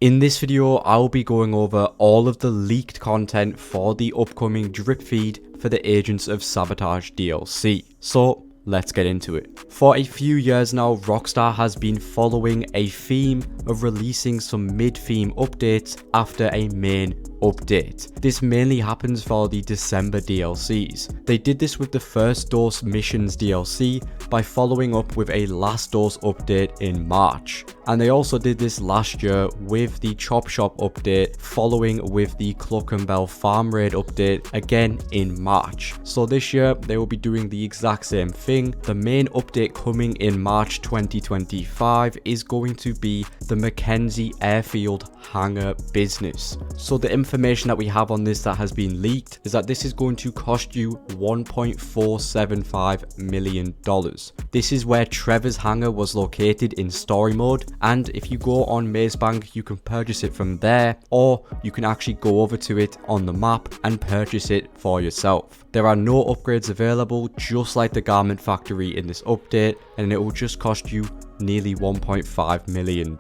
In this video, I'll be going over all of the leaked content for the upcoming drip feed for the Agents of Sabotage DLC. So let's get into it. For a few years now, Rockstar has been following a theme of releasing some mid-theme updates after a main update. This mainly happens for the December DLCs. They did this with the First Dose Missions DLC by following up with a Last Dose update in March. And they also did this last year with the Chop Shop update, following with the Cluckenbell Farm Raid update again in March. So this year they will be doing the exact same thing. The main update coming in March 2025 is going to be the McKenzie Airfield Hangar business. So the information that we have on this that has been leaked is that this is going to cost you $1.475 million. This is where Trevor's hangar was located in story mode, and if you go on Mazebank you can purchase it from there, or you can actually go over to it on the map and purchase it for yourself. There are no upgrades available, just like the garment factory in this update, and it will just cost you nearly $1.5 million.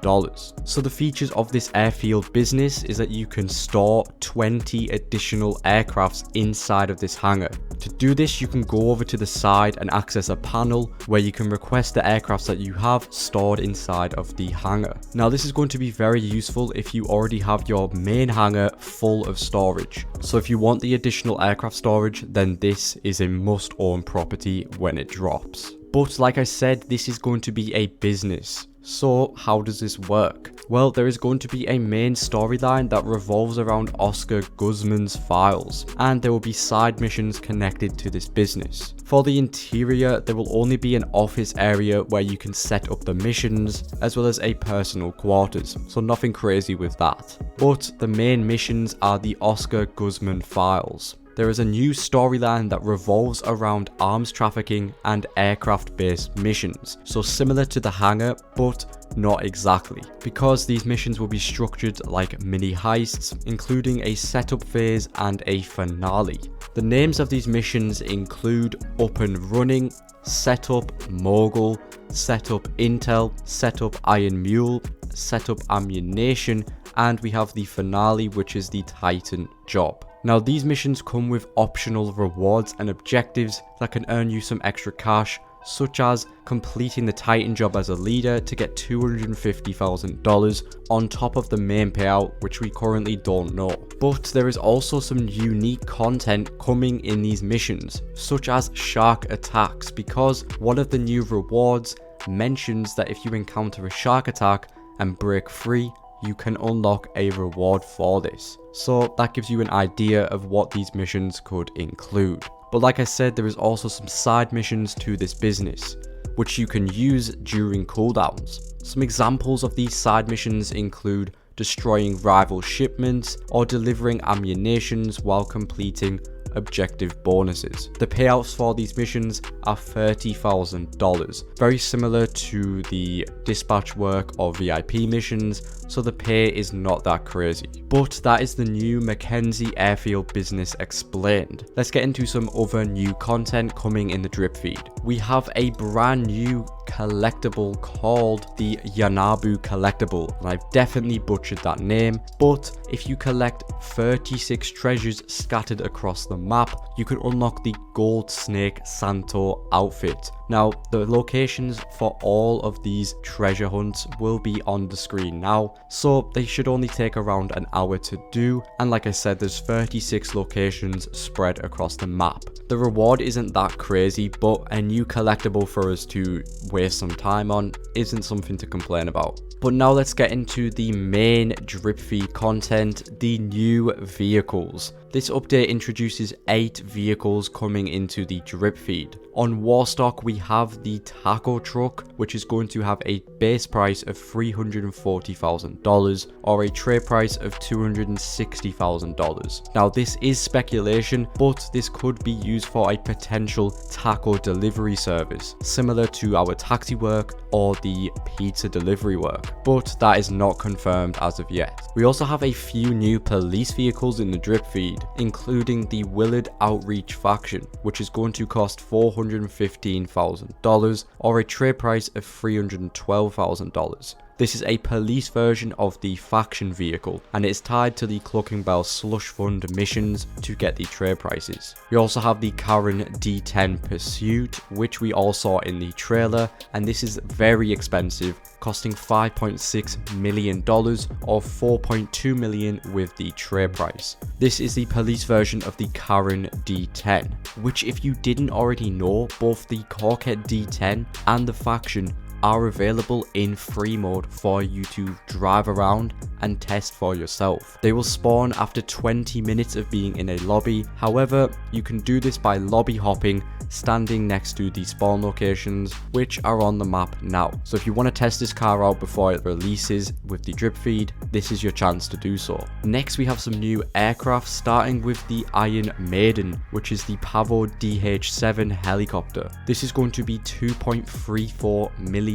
So the features of this airfield business is that you can store 20 additional aircrafts inside of this hangar. To do this, you can go over to the side and access a panel where you can request the aircrafts that you have stored inside of the hangar. Now this is going to be very useful if you already have your main hangar full of storage. So if you want the additional aircraft storage, then this is a must-own property when it drops. But like I said, this is going to be a business. So how does this work? Well, there is going to be a main storyline that revolves around Oscar Guzman's files, and there will be side missions connected to this business. For the interior, there will only be an office area where you can set up the missions, as well as a personal quarters, so nothing crazy with that. But the main missions are the Oscar Guzman files. There is a new storyline that revolves around arms trafficking and aircraft-based missions, so similar to the hangar, but not exactly, because these missions will be structured like mini heists, including a setup phase and a finale. The names of these missions include Up and Running, Setup Mogul, Setup Intel, Setup Iron Mule, Setup Ammunition, and we have the finale, which is the Titan Job. Now these missions come with optional rewards and objectives that can earn you some extra cash, such as completing the Titan job as a leader to get $250,000 on top of the main payout, which we currently don't know. But there is also some unique content coming in these missions, such as shark attacks, because one of the new rewards mentions that if you encounter a shark attack and break free, you can unlock a reward for this. So that gives you an idea of what these missions could include. But like I said, there is also some side missions to this business, which you can use during cooldowns. Some examples of these side missions include destroying rival shipments or delivering ammunitions while completing objective bonuses. The payouts for these missions are $30,000, very similar to the dispatch work or VIP missions, so the pay is not that crazy. But that is the new McKenzie Airfield business explained. Let's get into some other new content coming in the drip feed. We have a brand new collectible called the Yanabu Collectible, and I've definitely butchered that name, but if you collect 36 treasures scattered across the map, you can unlock the Gold Snake Santo outfit. Now, the locations for all of these treasure hunts will be on the screen now, so they should only take around an hour to do, and like I said, there's 36 locations spread across the map. The reward isn't that crazy, but a new collectible for us to waste some time on isn't something to complain about. But now let's get into the main drip feed content, the new vehicles. This update introduces 8 vehicles coming into the drip feed. On Warstock, we have the Taco Truck, which is going to have a base price of $340,000 or a trade price of $260,000. Now this is speculation, but this could be used for a potential taco delivery service, similar to our taxi work or the pizza delivery work, but that is not confirmed as of yet. We also have a few new police vehicles in the drip feed, including the Willard Outreach faction, which is going to cost $415,000 or a trade price of $312,000. This is a police version of the faction vehicle, and it is tied to the Clucking Bell slush fund missions to get the trade prices. We also have the Karen D10 Pursuit, which we all saw in the trailer, and this is very expensive, costing $5.6 million or $4.2 million with the trade price. This is the police version of the Karen D10, which if you didn't already know, both the Corket D10 and the faction are available in free mode for you to drive around and test for yourself. They will spawn after 20 minutes of being in a lobby. However, you can do this by lobby hopping, standing next to the spawn locations, which are on the map now. So if you want to test this car out before it releases with the drip feed, this is your chance to do so. Next, we have some new aircraft, starting with the Iron Maiden, which is the Pavo DH7 helicopter. This is going to be $2.34 million,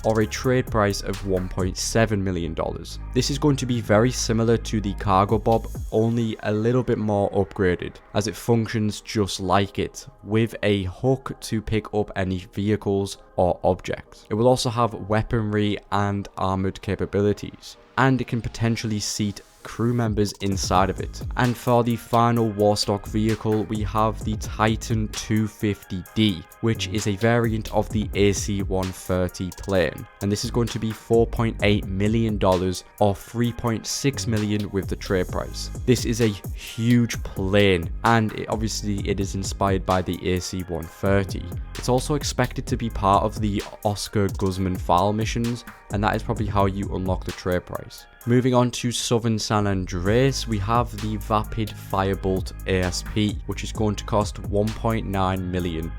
or a trade price of $1.7 million. This is going to be very similar to the Cargo Bob, only a little bit more upgraded, as it functions just like it, with a hook to pick up any vehicles or objects. It will also have weaponry and armored capabilities, and it can potentially seat crew members inside of it. And for the final Warstock vehicle, we have the Titan 250D, which is a variant of the AC-130 plane, and this is going to be $4.8 million or $3.6 million with the trade price. This is a huge plane, and it is inspired by the AC-130. It's also expected to be part of the Oscar Guzman Files missions, and that is probably how you unlock the trade price. Moving on to Southern San Andreas, we have the Vapid Firebolt ASP, which is going to cost $1.9 million.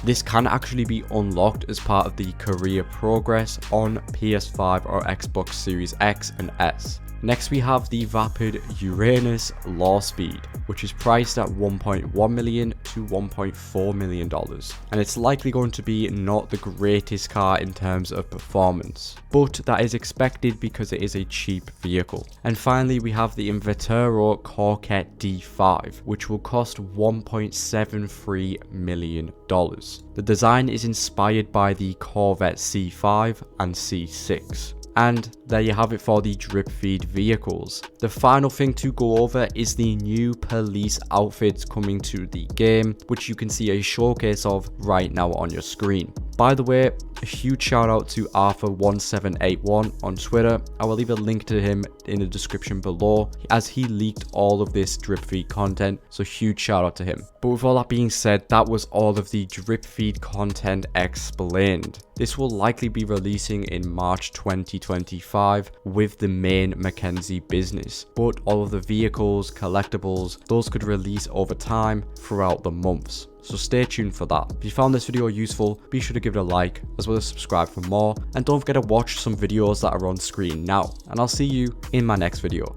This can actually be unlocked as part of the career progress on PS5 or Xbox Series X and S. Next, we have the Vapid Uranus Law Speed, which is priced at $1.1 million to $1.4 million, and it's likely going to be not the greatest car in terms of performance, but that is expected because it is a cheap vehicle. And finally, we have the Invetero Corket D5, which will cost $1.73 million. The design is inspired by the Corvette C5 and C6. And there you have it for the drip feed vehicles. The final thing to go over is the new police outfits coming to the game, which you can see a showcase of right now on your screen. By the way, a huge shout out to Arthur1781 on Twitter. I will leave a link to him in the description below, as he leaked all of this drip feed content, so huge shout out to him. But with all that being said, that was all of the drip feed content explained. This will likely be releasing in March 2025 with the main McKenzie business, but all of the vehicles, collectibles, those could release over time throughout the months. So stay tuned for that. If you found this video useful, be sure to give it a like, as well as subscribe for more, and don't forget to watch some videos that are on screen now, and I'll see you in my next video.